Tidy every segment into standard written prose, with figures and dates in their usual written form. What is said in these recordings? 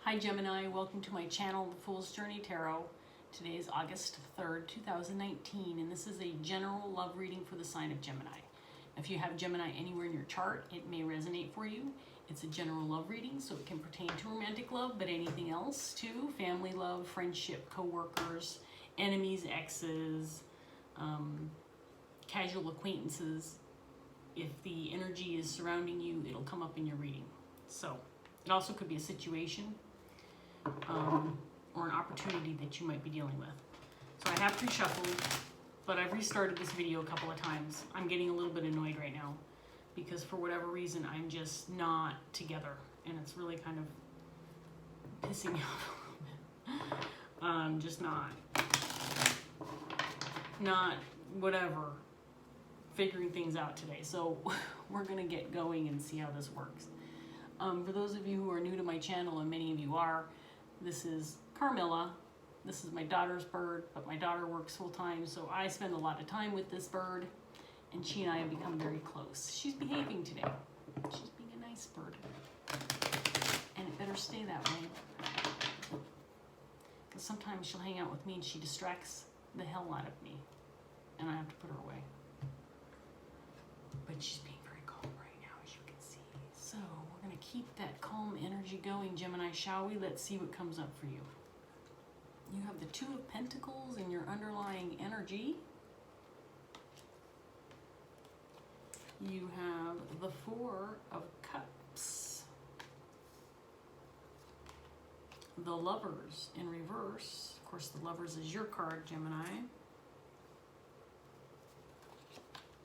Hi Gemini, welcome to my channel, The Fool's Journey Tarot. Today is August 3rd, 2019, and this is a general love reading for the sign of Gemini. If you have Gemini anywhere in your chart, it may resonate for you. It's a general love reading, so it can pertain to romantic love, but anything else too. Family love, friendship, co-workers, enemies, exes, casual acquaintances. If the energy is surrounding you, it'll come up in your reading. So it also could be a situation or an opportunity that you might be dealing with. So I have pre-shuffled, but I've restarted this video a couple of times. I'm getting a little bit annoyed right now because for whatever reason I'm just not together, and it's really kind of pissing me off a little bit. Just not whatever, figuring things out today. So we're gonna get going and see how this works. For those of you who are new to my channel, and many of you are, this is Carmilla. This is my daughter's bird, but my daughter works full-time, so I spend a lot of time with this bird, and she and I have become very close. She's behaving today. She's being a nice bird, and it better stay that way. Because sometimes she'll hang out with me and she distracts the hell out of me, and I have to put her away. But she's being very calm right now, as you can see. So we're going to keep that calm energy going, Gemini, shall we? Let's see what comes up for you. You have the Two of Pentacles in your underlying energy. You have the Four of Cups. The Lovers in reverse. Of course, the Lovers is your card, Gemini.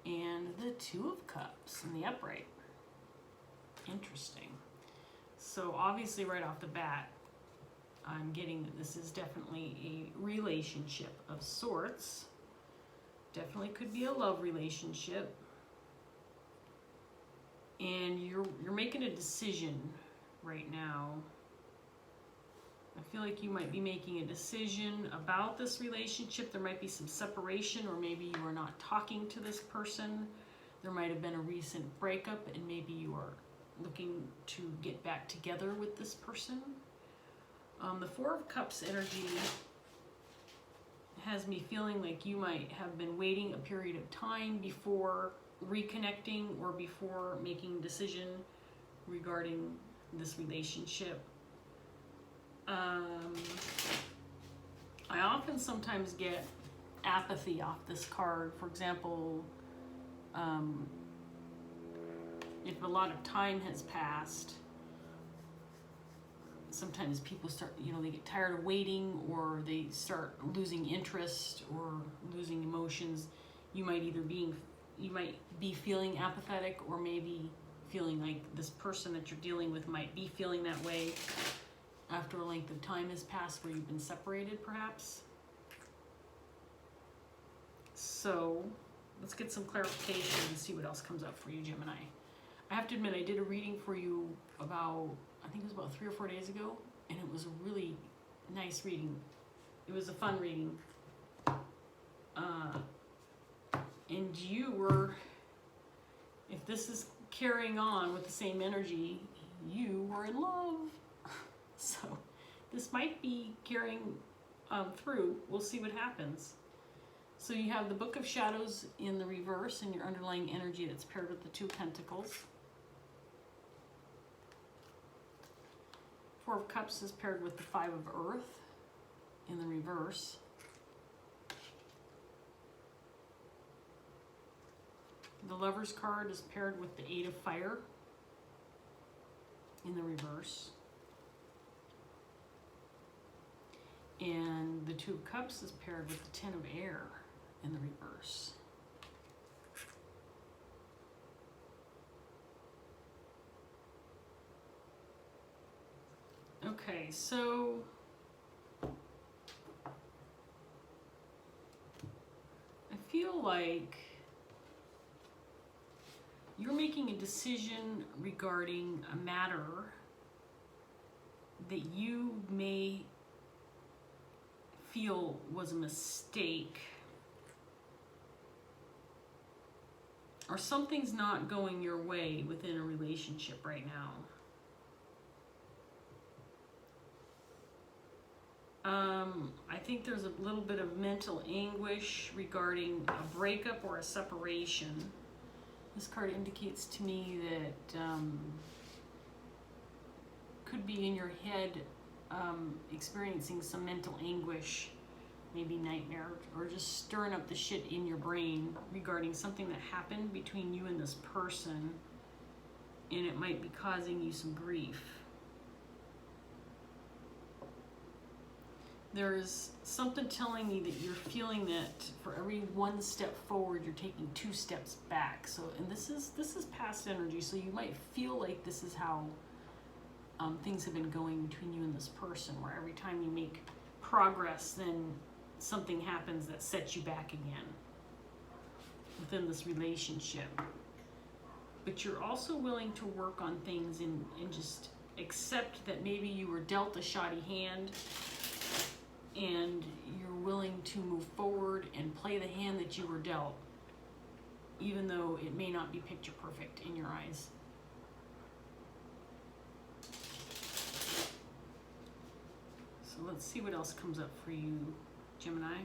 And the Two of Cups in the upright. Interesting. So obviously right off the bat, I'm getting that this is definitely a relationship of sorts. Definitely could be a love relationship. And you're making a decision right now. I feel like you might be making a decision about this relationship. There might be some separation, or maybe you are not talking to this person. There might have been a recent breakup, and maybe you are looking to get back together with this person. The Four of Cups energy has me feeling like you might have been waiting a period of time before reconnecting or before making a decision regarding this relationship. I often sometimes get apathy off this card. For example, if a lot of time has passed, sometimes people start, they get tired of waiting, or they start losing interest or losing emotions. You might be feeling apathetic, or maybe feeling like this person that you're dealing with might be feeling that way after a length of time has passed where you've been separated, perhaps. So let's get some clarification and see what else comes up for you, Gemini. I have to admit, I did a reading for you I think it was about 3 or 4 days ago, and it was a really nice reading. It was a fun reading. And you were, if this is carrying on with the same energy, you were in love. So this might be carrying through. We'll see what happens. So you have the Book of Shadows in the reverse in your underlying energy that's paired with the Two of Pentacles. Four of Cups is paired with the Five of Earth in the reverse. The Lover's card is paired with the Eight of Fire in the reverse. And the Two of Cups is paired with the Ten of Air in the reverse. Okay, so I feel like you're making a decision regarding a matter that you may feel was a mistake, or something's not going your way within a relationship right now. I think there's a little bit of mental anguish regarding a breakup or a separation. This card indicates to me that could be in your head experiencing some mental anguish, maybe nightmare, or just stirring up the shit in your brain regarding something that happened between you and this person, and it might be causing you some grief. There's something telling me that you're feeling that for every one step forward, you're taking 2 steps back. So, and this is past energy, so you might feel like this is how things have been going between you and this person, where every time you make progress, then something happens that sets you back again within this relationship. But you're also willing to work on things and just accept that maybe you were dealt a shoddy hand, and you're willing to move forward and play the hand that you were dealt, even though it may not be picture perfect in your eyes. So let's see what else comes up for you, Gemini.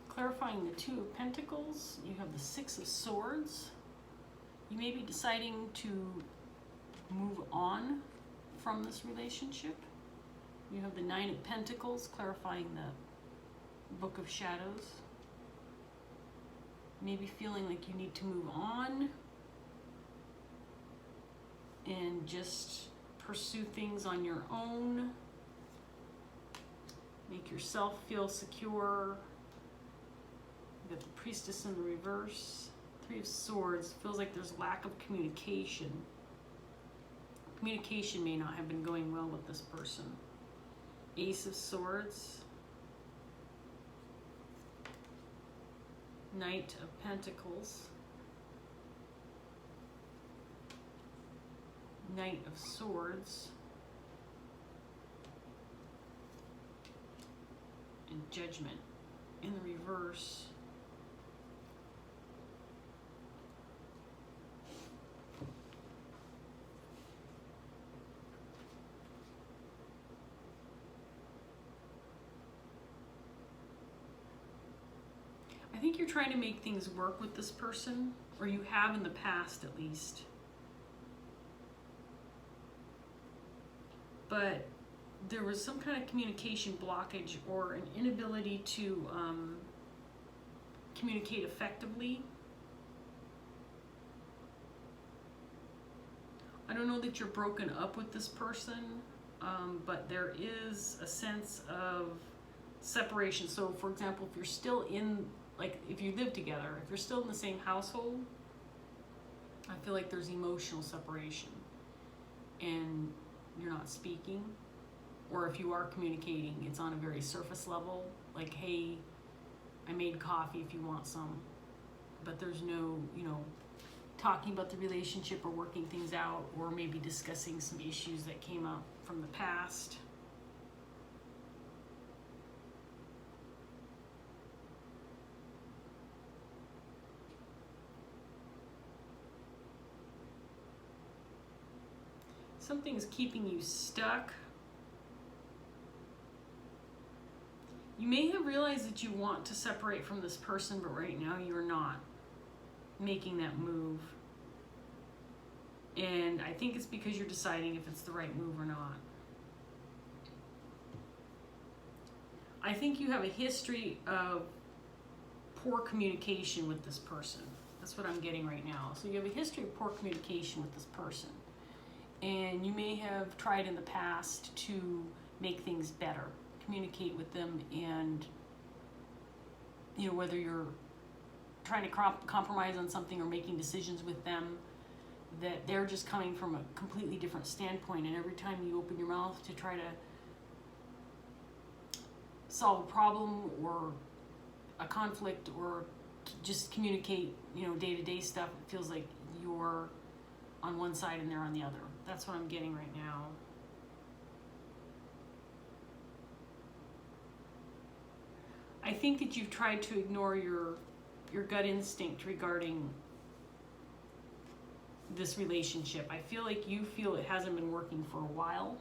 Clarifying the 2 of Pentacles, you have the 6 of Swords. You may be deciding to move on from this relationship. You have the 9 of Pentacles, clarifying the Book of Shadows. Maybe feeling like you need to move on and just pursue things on your own. Make yourself feel secure. You got the Priestess in the reverse. 3 of Swords, feels like there's lack of communication. Communication may not have been going well with this person. Ace of Swords. Knight of Pentacles. Knight of Swords. And Judgment in the reverse. I think you're trying to make things work with this person, or you have in the past at least. But there was some kind of communication blockage or an inability to communicate effectively. I don't know that you're broken up with this person, but there is a sense of separation. So for example, if you're still in, like if you live together, if you're still in the same household, I feel like there's emotional separation and you're not speaking. Or if you are communicating, it's on a very surface level, like, hey, I made coffee if you want some. But there's no, talking about the relationship or working things out, or maybe discussing some issues that came up from the past. Something's keeping you stuck. You may have realized that you want to separate from this person, but right now you're not making that move. And I think it's because you're deciding if it's the right move or not. I think you have a history of poor communication with this person. That's what I'm getting right now. So you have a history of poor communication with this person. And you may have tried in the past to make things better, communicate with them, and whether you're trying to compromise on something or making decisions with them, that they're just coming from a completely different standpoint, and every time you open your mouth to try to solve a problem or a conflict or just communicate, day-to-day stuff, it feels like you're on one side and they're on the other. That's what I'm getting right now. I think that you've tried to ignore your gut instinct regarding this relationship. I feel like you feel it hasn't been working for a while.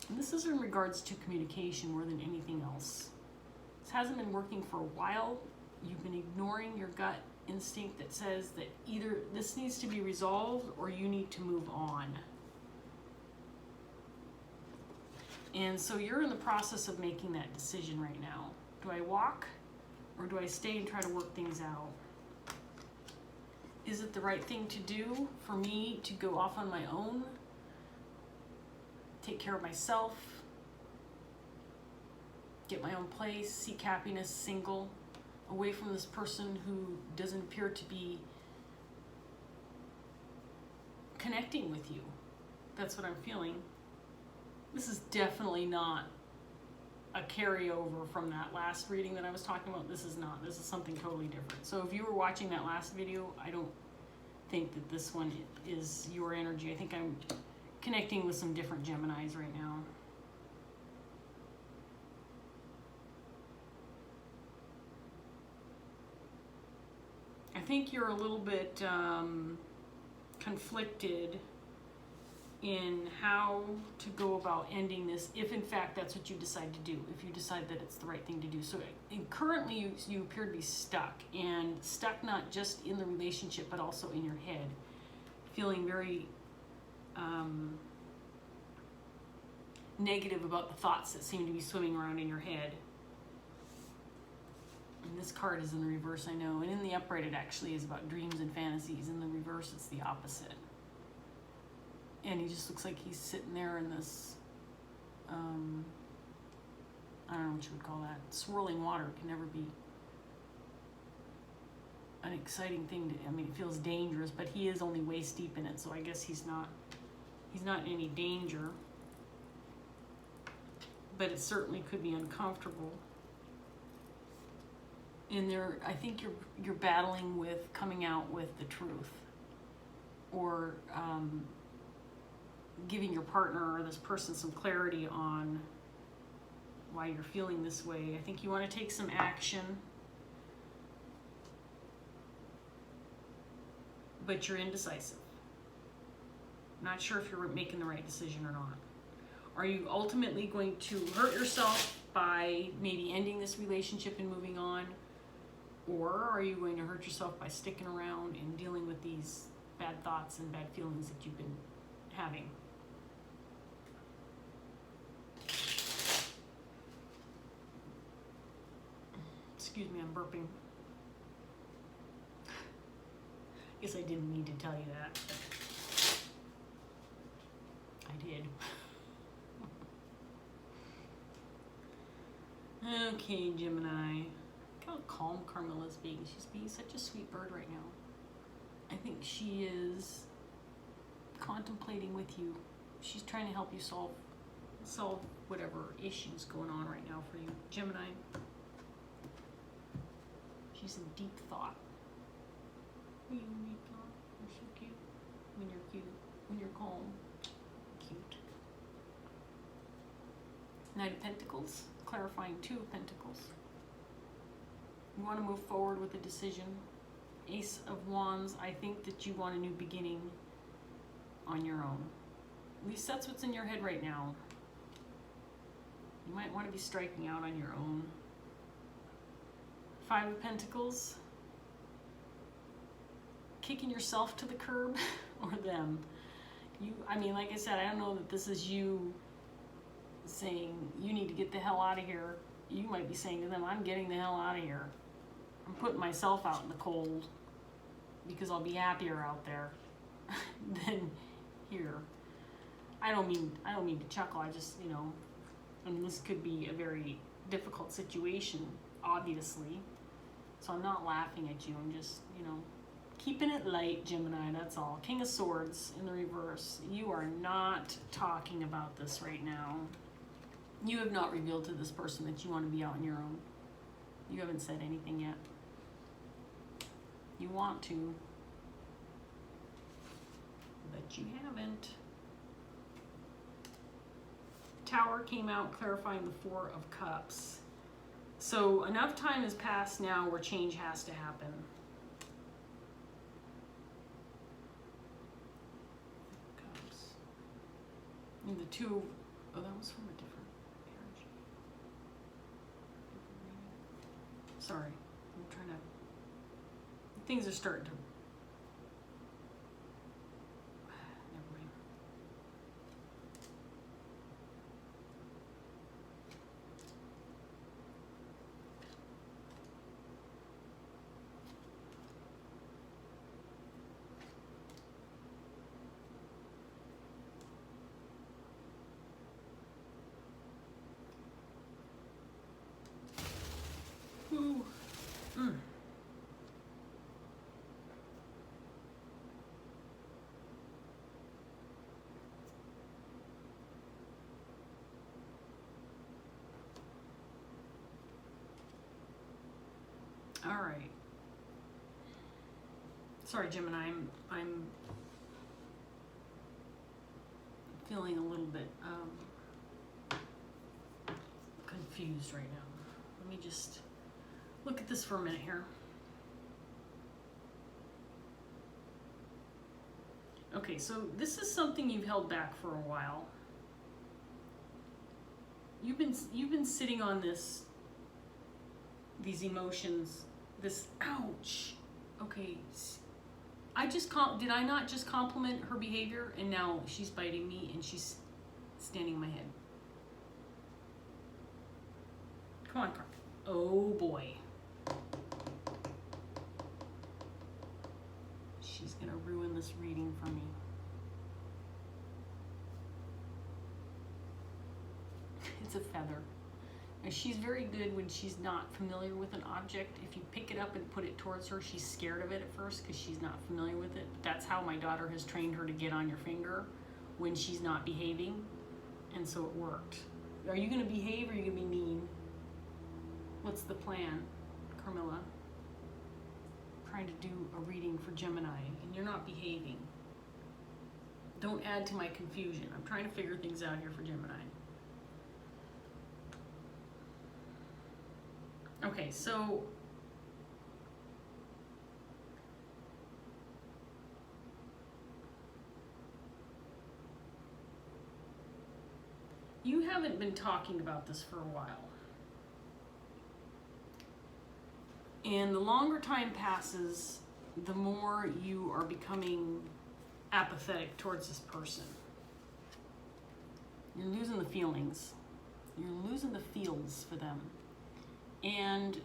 And this is in regards to communication more than anything else. This hasn't been working for a while. You've been ignoring your gut instinct that says that either this needs to be resolved or you need to move on. And so you're in the process of making that decision right now. Do I walk or do I stay and try to work things out? Is it the right thing to do for me to go off on my own? Take care of myself? Get my own place? Seek happiness single? Away from this person who doesn't appear to be connecting with you? That's what I'm feeling. This is definitely not a carryover from that last reading that I was talking about. This is not. This is something totally different. So if you were watching that last video, I don't think that this one is your energy. I think I'm connecting with some different Geminis right now. I think you're a little bit conflicted in how to go about ending this, if in fact that's what you decide to do, if you decide that it's the right thing to do. So currently you appear to be stuck, and stuck not just in the relationship but also in your head, feeling very negative about the thoughts that seem to be swimming around in your head. And this card is in the reverse, I know, and in the upright it actually is about dreams and fantasies. In the reverse it's the opposite. And he just looks like he's sitting there in this, I don't know what you would call that. Swirling water can never be an exciting thing to, I mean, it feels dangerous, but he is only waist deep in it, so I guess he's not in any danger. But it certainly could be uncomfortable. And there, I think you're battling with coming out with the truth, or giving your partner or this person some clarity on why you're feeling this way. I think you want to take some action, but you're indecisive. Not sure if you're making the right decision or not. Are you ultimately going to hurt yourself by maybe ending this relationship and moving on? Or are you going to hurt yourself by sticking around and dealing with these bad thoughts and bad feelings that you've been having? Excuse me, I'm burping. Guess I didn't need to tell you that. I did. Okay, Gemini. Look how calm Carmela's being. She's being such a sweet bird right now. I think she is contemplating with you. She's trying to help you solve whatever issues going on right now for you, Gemini. She's in deep thought. Are you in deep thought? You're so cute. When you're cute. When you're calm. Cute. Knight of Pentacles. Clarifying Two of Pentacles. You want to move forward with a decision. Ace of Wands. I think that you want a new beginning on your own. At least that's what's in your head right now. You might want to be striking out on your own. Five of Pentacles. Kicking yourself to the curb or them. I mean, like I said, I don't know that this is you saying you need to get the hell out of here. You might be saying to them, I'm getting the hell out of here. I'm putting myself out in the cold because I'll be happier out there than here. I don't mean to chuckle. I just, and this could be a very difficult situation, obviously. So I'm not laughing at you. I'm just, keeping it light, Gemini, that's all. King of Swords in the reverse. You are not talking about this right now. You have not revealed to this person that you want to be out on your own. You haven't said anything yet. You want to, but you haven't. Tower came out clarifying the Four of Cups. So enough time has passed now where change has to happen. Cups. And the two, oh, that was from a different marriage. Sorry, I'm trying to, things are starting to, never mind. Ooh. Mm. All right. Sorry, Gemini, I'm feeling a little bit confused right now. Let me just look at this for a minute here. Okay, so this is something you've held back for a while. You've been sitting on these emotions, this ouch. Okay, did I not just compliment her behavior, and now she's biting me and she's standing on my head? Come on, Carl. Oh boy. She's gonna ruin this reading for me. It's a feather. And she's very good when she's not familiar with an object. If you pick it up and put it towards her, she's scared of it at first because she's not familiar with it. But that's how my daughter has trained her to get on your finger when she's not behaving. And so it worked. Are you gonna behave or are you gonna be mean? What's the plan, Carmilla? Trying to do a reading for Gemini and you're not behaving. Don't add to my confusion. I'm trying to figure things out here for Gemini. Okay, so you haven't been talking about this for a while. And the longer time passes, the more you are becoming apathetic towards this person. You're losing the feelings. You're losing the feels for them. And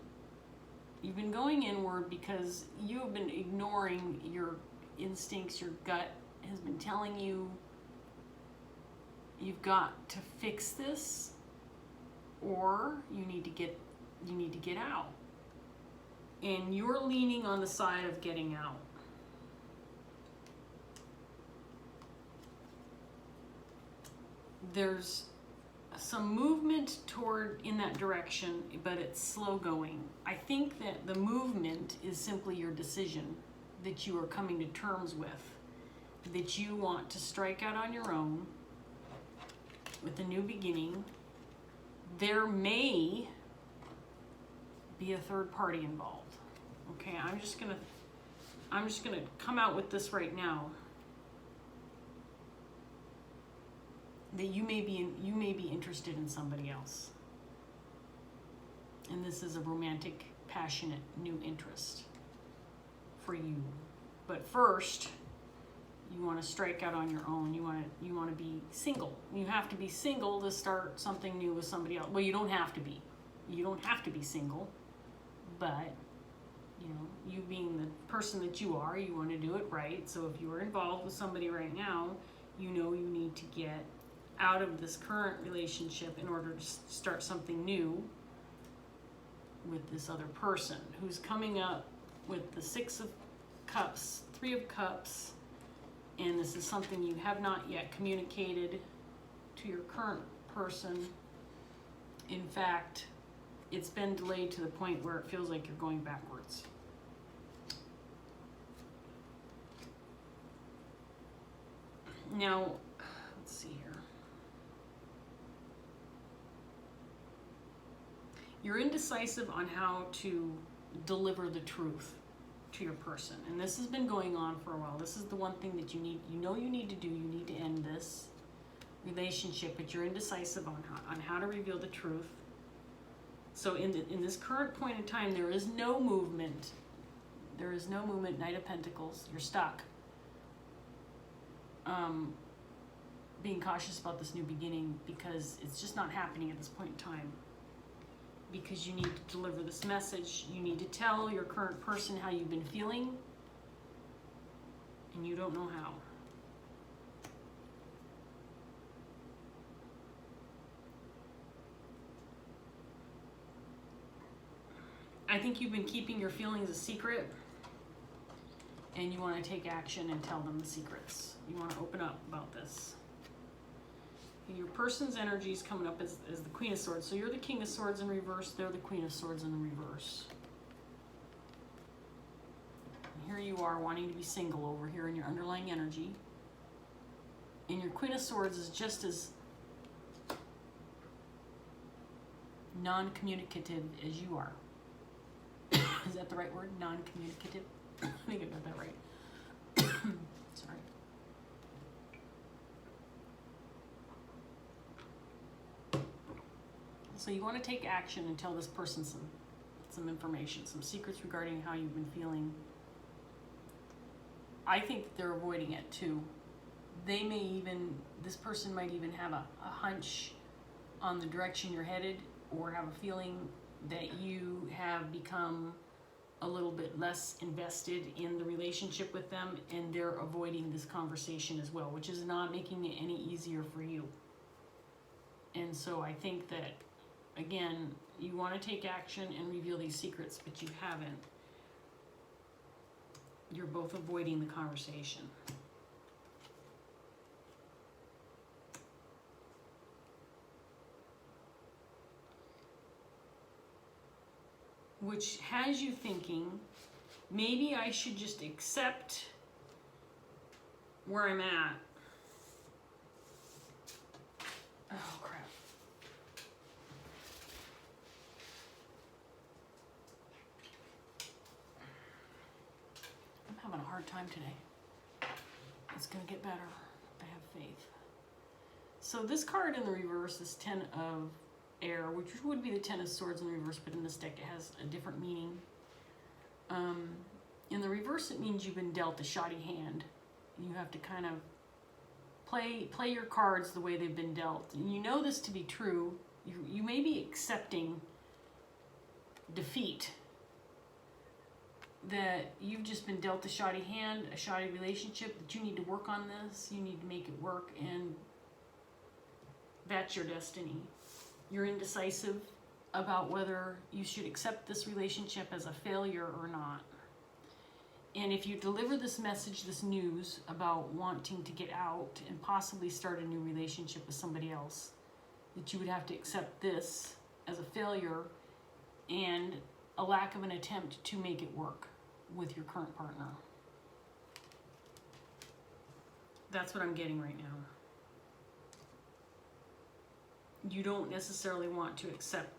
you've been going inward because you have been ignoring your instincts. Your gut has been telling you you've got to fix this, or you need to get out. And you're leaning on the side of getting out. There's some movement in that direction, but it's slow going. I think that the movement is simply your decision that you are coming to terms with, that you want to strike out on your own with a new beginning. There may be a third party involved. Okay, I'm just gonna come out with this right now. That you may be interested in somebody else. And this is a romantic, passionate new interest for you. But first, you want to strike out on your own. You want to be single. You have to be single to start something new with somebody else. Well, you don't have to be. You don't have to be single. But you being the person that you are, you want to do it right. So if you are involved with somebody right now, you need to get out of this current relationship in order to start something new with this other person who's coming up with the 6 of Cups, 3 of Cups, and this is something you have not yet communicated to your current person. In fact, it's been delayed to the point where it feels like you're going backwards. Now, let's see here. You're indecisive on how to deliver the truth to your person. And this has been going on for a while. This is the one thing that you need to do. You need to end this relationship, but you're indecisive on how to reveal the truth. So in this current point in time, there is no movement. There is no movement. Knight of Pentacles. You're stuck. Being cautious about this new beginning because it's just not happening at this point in time. Because you need to deliver this message. You need to tell your current person how you've been feeling, and you don't know how. I think you've been keeping your feelings a secret, and you want to take action and tell them the secrets. You want to open up about this. Your person's energy is coming up as the Queen of Swords. So you're the King of Swords in reverse. They're the Queen of Swords in the reverse. And here you are wanting to be single over here in your underlying energy. And your Queen of Swords is just as non-communicative as you are. Is that the right word? Non-communicative? I think I got that right. Sorry. So you want to take action and tell this person some information, some secrets regarding how you've been feeling. I think that they're avoiding it too. This person might even have a hunch on the direction you're headed, or have a feeling that you have become a little bit less invested in the relationship with them, and they're avoiding this conversation as well, which is not making it any easier for you. And so I think that, again, you want to take action and reveal these secrets, but you haven't. You're both avoiding the conversation. Which has you thinking, maybe I should just accept where I'm at. Oh, crap. I'm having a hard time today. It's going to get better. I have faith. So this card in the reverse is Ten of Air, which would be the Ten of Swords in the reverse, but in this deck it has a different meaning. In the reverse, it means you've been dealt a shoddy hand. You have to kind of play your cards the way they've been dealt. And you know this to be true. You may be accepting defeat, that you've just been dealt a shoddy hand, a shoddy relationship, that you need to work on this, you need to make it work, and that's your destiny. You're indecisive about whether you should accept this relationship as a failure or not. And if you deliver this message, this news about wanting to get out and possibly start a new relationship with somebody else, that you would have to accept this as a failure and a lack of an attempt to make it work with your current partner. That's what I'm getting right now. You don't necessarily want to accept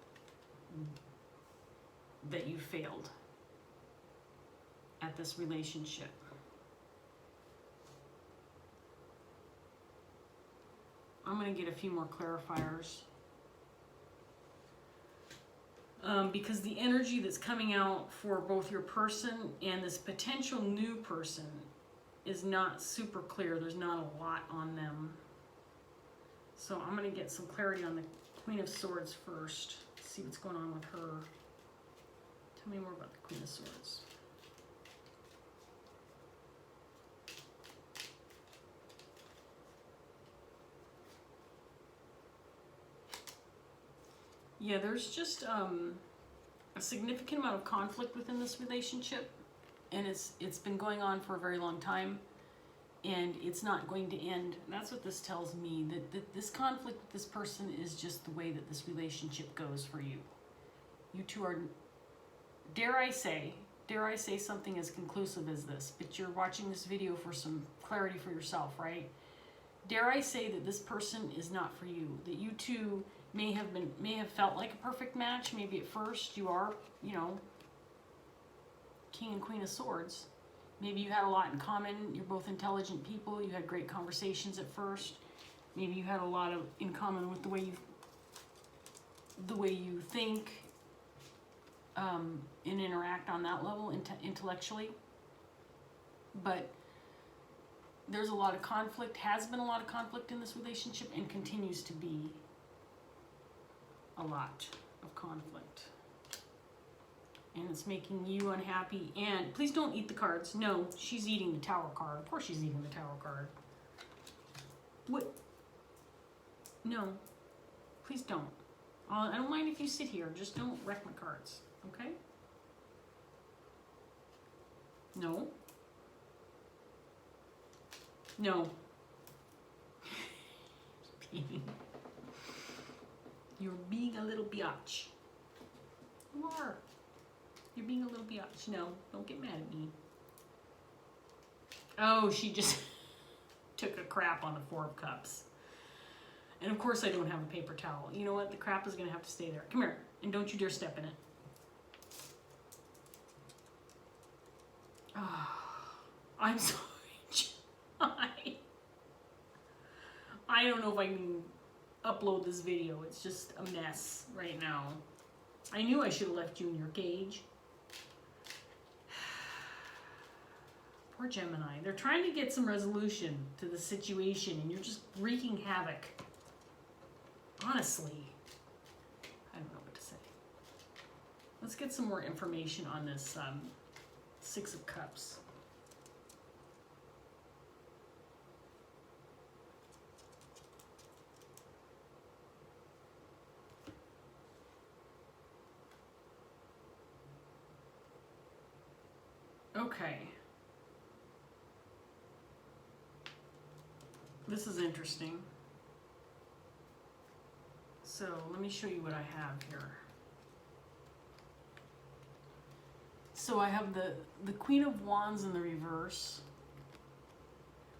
that you failed at this relationship. I'm going to get a few more clarifiers. Because the energy that's coming out for both your person and this potential new person is not super clear. There's not a lot on them. So I'm going to get some clarity on the Queen of Swords first. See what's going on with her. Tell me more about the Queen of Swords. Yeah, there's just a significant amount of conflict within this relationship, and it's been going on for a very long time, and it's not going to end. And that's what this tells me, that this conflict with this person is just the way that this relationship goes for you. You two are, dare I say something as conclusive as this, but you're watching this video for some clarity for yourself, right? Dare I say that this person is not for you, that you two may have felt like a perfect match. Maybe at first you are, you know, King and Queen of Swords. Maybe you had a lot in common. You're both intelligent people. You had great conversations at first. Maybe you had a lot in common with the way you think and interact on that level intellectually. But there's a lot of conflict, has been a lot of conflict in this relationship, and continues to be a lot of conflict. And it's making you unhappy. And please don't eat the cards. No, she's eating the Tower card. Of course she's eating the Tower card. What? No, please don't. I don't mind if you sit here. Just don't wreck my cards, okay? No. No. You're being a little biatch. You are. You're being a little biatch. No, don't get mad at me. Oh, she just took a crap on the Four of Cups. And of course I don't have a paper towel. You know what? The crap is going to have to stay there. Come here. And don't you dare step in it. Oh, I'm sorry. I don't know if I can upload this video. It's just a mess right now. I knew I should have left you in your cage. Poor Gemini. They're trying to get some resolution to the situation and you're just wreaking havoc. Honestly. I don't know what to say. Let's get some more information on this Six of Cups. Okay. This is interesting. So let me show you what I have here. So I have the Queen of Wands in the reverse.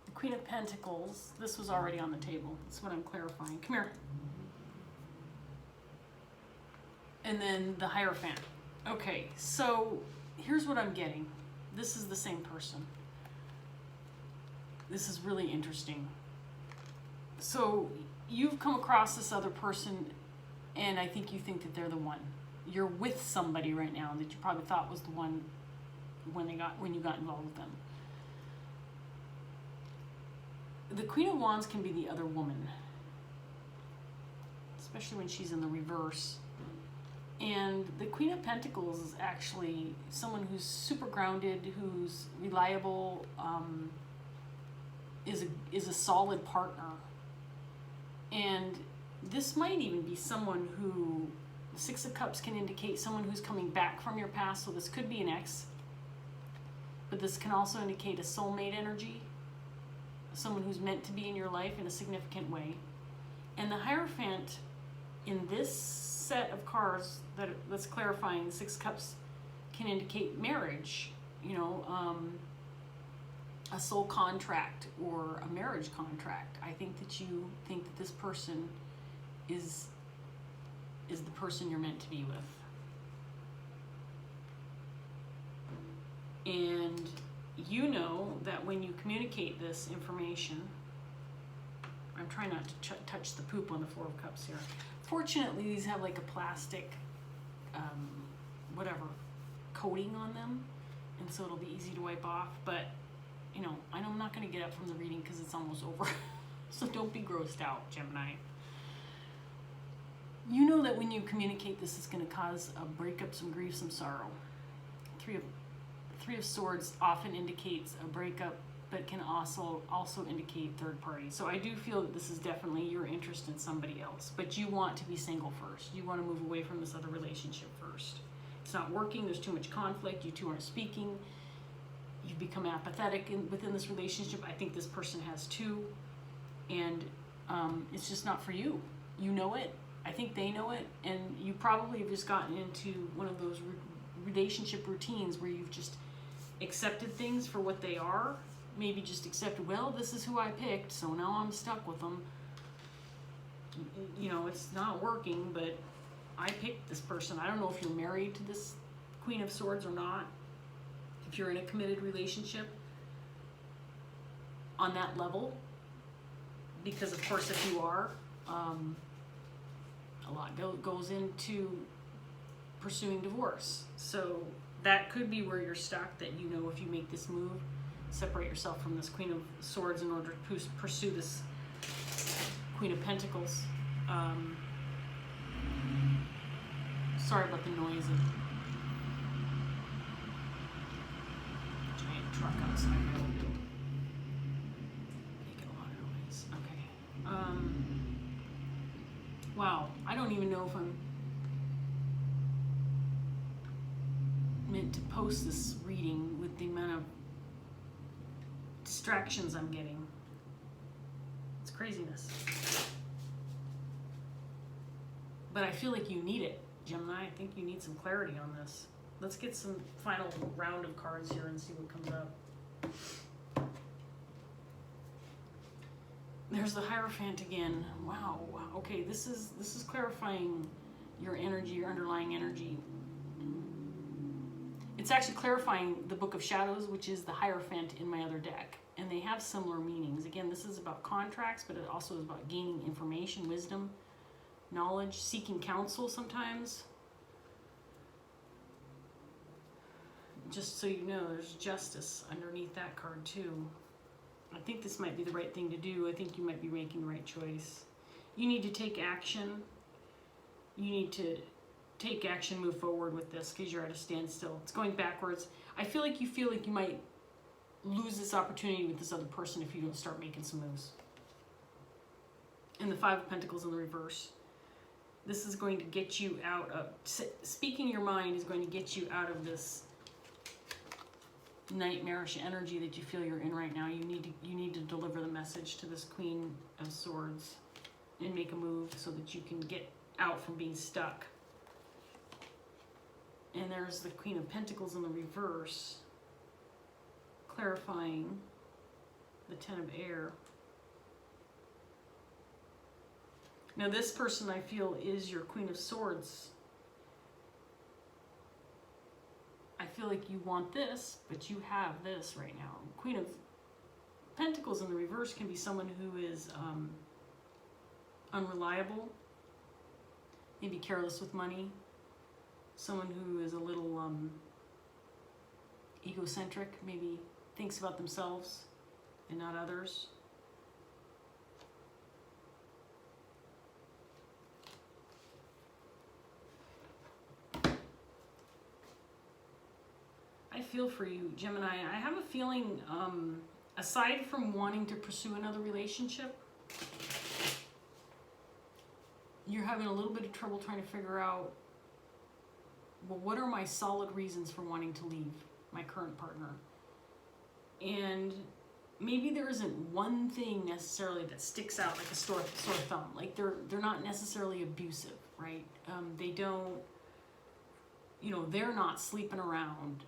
The Queen of Pentacles. This was already on the table. That's what I'm clarifying. Come here. And then the Hierophant. Okay, so here's what I'm getting. This is the same person. This is really interesting. So you've come across this other person and I think you think that they're the one. You're with somebody right now that you probably thought was the one when you got involved with them. The Queen of Wands can be the other woman, especially when she's in the reverse. And the Queen of Pentacles is actually someone who's super grounded, who's reliable, is a solid partner. And this might even be someone who, the Six of Cups can indicate someone who's coming back from your past, so this could be an ex. But this can also indicate a soulmate energy, someone who's meant to be in your life in a significant way. And the Hierophant in this set of cards that's clarifying the Six Cups can indicate marriage, you know, a soul contract or a marriage contract. I think that you think that this person is the person you're meant to be with. And you know that when you communicate this information, I'm trying not to touch the poop on the Four of Cups here. Fortunately, these have like a plastic, whatever, coating on them, and so it'll be easy to wipe off. But, you know, I'm not going to get up from the reading because it's almost over. So don't be grossed out, Gemini. You know that when you communicate this, it's going to cause a breakup, some grief, some sorrow. Three of Swords often indicates a breakup, but can also indicate third party. So I do feel that this is definitely your interest in somebody else, but you want to be single first. You want to move away from this other relationship first. It's not working. There's too much conflict. You two aren't speaking. You've become apathetic within this relationship. I think this person has too, and it's just not for you. You know it. I think they know it, and you probably have just gotten into one of those relationship routines where you've just accepted things for what they are. Maybe just accepted, well, this is who I picked, so now I'm stuck with them. You know, it's not working, but I picked this person. I don't know if you're married to this Queen of Swords or not. If you're in a committed relationship on that level, because of course if you are, a lot goes into pursuing divorce. So that could be where you're stuck, that you know if you make this move, separate yourself from this Queen of Swords in order to pursue this Queen of Pentacles. Sorry about the noise of giant truck outside. Making a lot of noise. Okay. Wow. I don't even know if I'm meant to post this reading with the amount of distractions I'm getting. It's craziness. But I feel like you need it, Gemini. I think you need some clarity on this. Let's get some final round of cards here and see what comes up. There's the Hierophant again. Wow. Okay, this is clarifying your energy, your underlying energy. It's actually clarifying the Book of Shadows, which is the Hierophant in my other deck. And they have similar meanings. Again, this is about contracts, but it also is about gaining information, wisdom, knowledge, seeking counsel sometimes. Just so you know, there's justice underneath that card too. I think this might be the right thing to do. I think you might be making the right choice. You need to take action. You need to take action, move forward with this, because you're at a standstill. It's going backwards. I feel like you might lose this opportunity with this other person if you don't start making some moves. And the Five of Pentacles in the reverse. This is going to get you out of, speaking your mind is going to get you out of this nightmarish energy that you feel you're in right now. You need to deliver the message to this Queen of Swords and make a move so that you can get out from being stuck. And there's the Queen of Pentacles in the reverse, clarifying the Ten of Air. Now this person, I feel, is your Queen of Swords. I feel like you want this, but you have this right now. Queen of Pentacles in the reverse can be someone who is unreliable, maybe careless with money, someone who is a little egocentric, maybe thinks about themselves and not others. I feel for you, Gemini. I have a feeling, aside from wanting to pursue another relationship, you're having a little bit of trouble trying to figure out, well, what are my solid reasons for wanting to leave my current partner? And maybe there isn't one thing necessarily that sticks out like a sore thumb. Like they're not necessarily abusive, right? They don't, they're not sleeping around.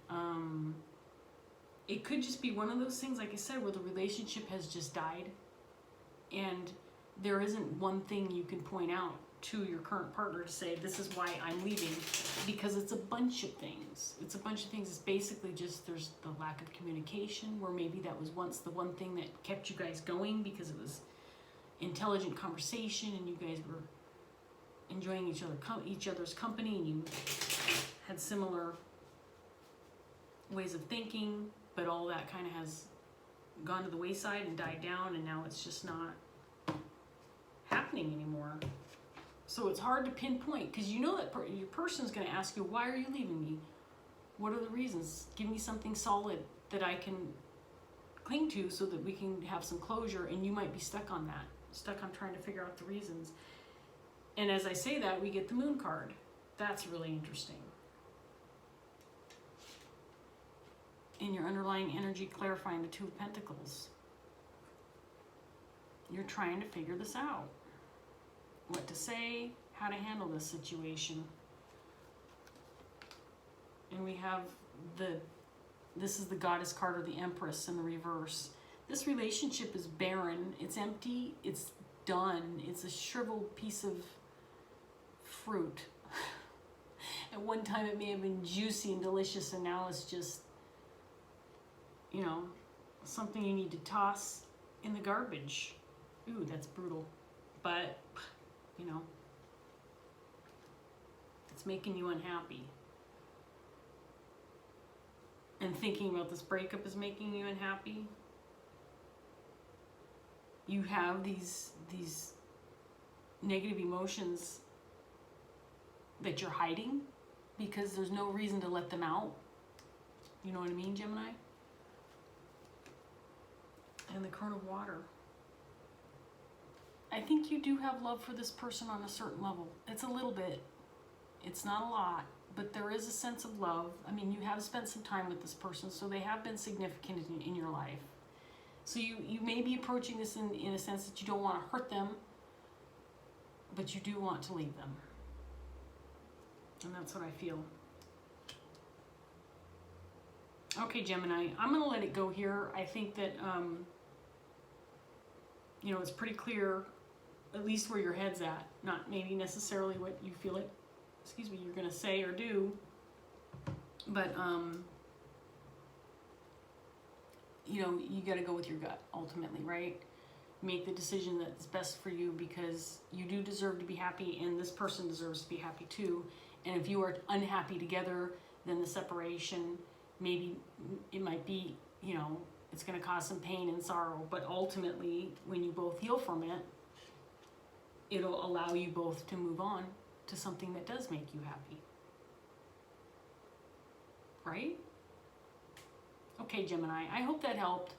It could just be one of those things, like I said, where the relationship has just died and there isn't one thing you can point out to your current partner to say, this is why I'm leaving, because it's a bunch of things. It's basically just, there's the lack of communication, where maybe that was once the one thing that kept you guys going because it was intelligent conversation and you guys were enjoying each other's company and you had similar ways of thinking, but all that kind of has gone to the wayside and died down, and now it's just not happening anymore. So it's hard to pinpoint, because you know that your person's going to ask you, why are you leaving me? What are the reasons? Give me something solid that I can cling to so that we can have some closure, and you might be stuck on that, stuck on trying to figure out the reasons. And as I say that, we get the Moon card. That's really interesting. In your underlying energy, clarifying the Two of Pentacles. You're trying to figure this out. What to say, how to handle this situation. And we have this is the Goddess card, or the Empress in the reverse. This relationship is barren, it's empty, it's done. It's a shriveled piece of fruit. At one time it may have been juicy and delicious, and now it's just, you know, something you need to toss in the garbage. Ooh, that's brutal. But, you know, it's making you unhappy. And thinking about this breakup is making you unhappy. You have these negative emotions that you're hiding because there's no reason to let them out. You know what I mean, Gemini? And the current of water. I think you do have love for this person on a certain level. It's a little bit. It's not a lot, but there is a sense of love. I mean, you have spent some time with this person, so they have been significant in your life. So you may be approaching this in a sense that you don't want to hurt them, but you do want to leave them. And that's what I feel. Okay, Gemini, I'm going to let it go here. I think that, you know, it's pretty clear, at least where your head's at. Not maybe necessarily what you feel it, excuse me, you're going to say or do. But, you know, you got to go with your gut ultimately, right? Make the decision that's best for you, because you do deserve to be happy, and this person deserves to be happy too. And if you are unhappy together, then the separation, maybe it might be, you know, it's going to cause some pain and sorrow, but ultimately when you both heal from it, it'll allow you both to move on to something that does make you happy. Right? Okay, Gemini, I hope that helped,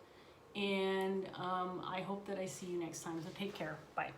and I hope that I see you next time, so take care. Bye.